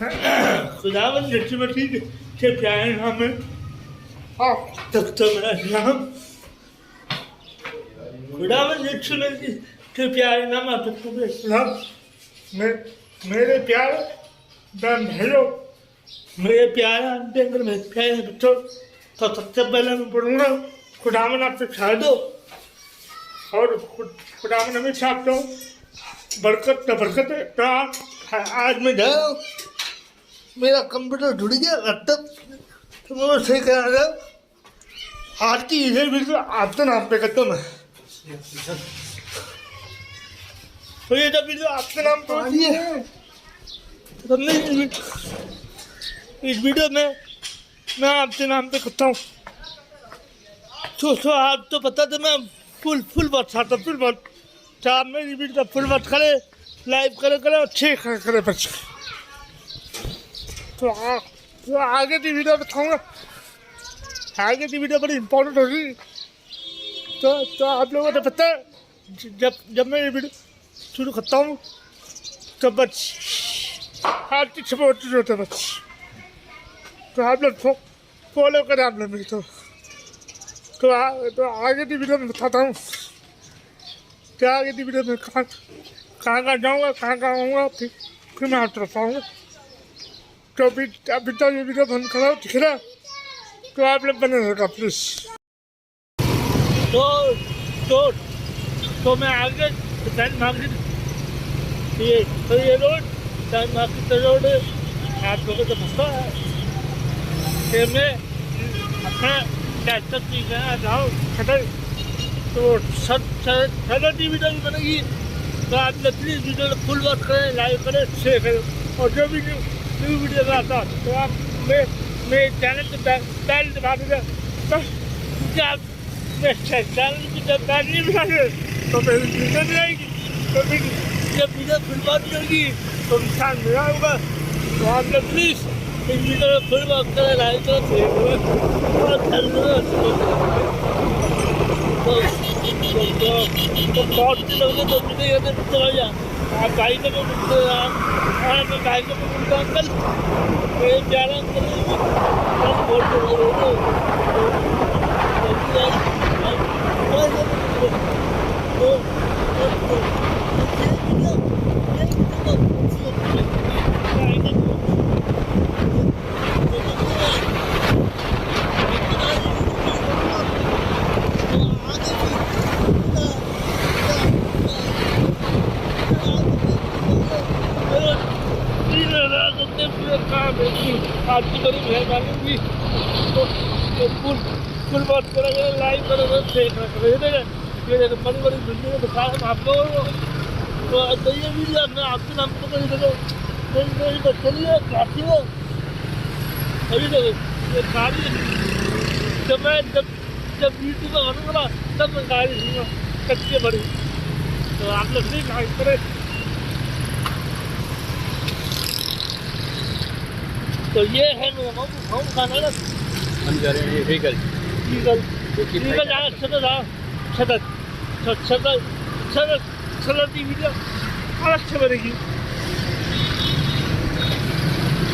खुदावन नसीमती के प्यारे नाम में तब तो मेरा नाम खुदावन नसीमती के प्यारे नाम तब तो मेरा मेरे प्यारे बहन भाइयों, मेरे प्यारे अंतर में प्यारे बच्चों, तो सबसे पहले मैं बोलूँगा खुदावन आपसे खा दो और खुदावन हमें छाप दो बरकत न बरकत है। तो आज मैं जाओ मेरा कंप्यूटर जुड़ गया लैपटॉप तो मैं सही करा रहा आज की इधर भी तो आपके नाम पे करता मैं तो ये जब वीडियो आपके नाम पे होती है तो हमने इस वीडियो में मैं आपके नाम पे करता हूँ। तो आप तो पता था मैं फुल बात चाहता फुल बात चाह मेरी वीडियो फुल बात करे लाइव करे अच्छे करे बच्चे तो आगे की वीडियो दिखाऊंगा। आगे की वीडियो बड़ी इम्पोर्टेंट होगी तो आप लोगों को पता है जब मैं ये वीडियो शुरू करता हूँ तो बस आज की सपोर्ट होता है बस तो आप लोग फॉलो करें आप लोग मेरी तो आगे की वीडियो में बताता हूँ क्या आगे की वीडियो में कहाँ जाऊँगा कहाँ आऊँगा फिर मैं आप तरफ आऊँगा। तो अभी तो ये वीडियो बंद करो दिख रहा तो आप लोग बने रहेगा प्लीज। तो मैं आगे सैन मार्केट ये रोड सैन मार्केट रोड आप लोगों को पता है कि मैं अपना कैचअप की गया जाओ खतर तो सदर की वीडियो भी बनेगी तो आप लोग प्लीज़ वीडियो फुल वॉच करें लाइक करें शेयर करें और जो भी न्यू वीडियो में आता तो आप मेरे चैनल के बैल दबा दीजिए क्योंकि आप मेरे चैनल की जब बैल नहीं दबाएंगे तो मेरी वीडियो नहीं आएगी तो फिर जब वीडियो फुल वॉच होगी तो नुकसान मेरा होगा। तो आप लोग प्लीज़ इस वीडियो में फुल वॉच करें लाइक करें शेयर करें और तो बहुत से लोग तो मुझे ये चला जाए आप भाई को मैं मिलते और मैं भाई को मैं मिलता अंकल मेरे प्यारा अंकल आपकी बड़ी मेहरबानी होगी तो फुल बात करेंगे लाइव करेंगे शेयर करेंगे ये बड़ी बड़ी वीडियो दिखा हम आप लोगों को तो ये वीडियो मैं आपके नाम पर करी देखो मेरी बच्चे लिए काफ़ी हो अभी देखो ये गाड़ी जब मैं जब यूट्यूब में बनूँगा तब मैं गाड़ी लूँगा कच्ची बड़ी तो आप लोग भी लाइक करें। तो ये है मेरा हम खाना ना हम जा रहे हैं ईगल जाना छतर की वीडियो और अच्छे बनेगी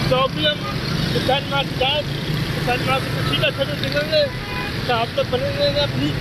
तो अभी हम सैन मार्केट जाए सैन मार्केट में सीधा छतर निकलेंगे तो आप लोग बने रहेंगे प्लीज।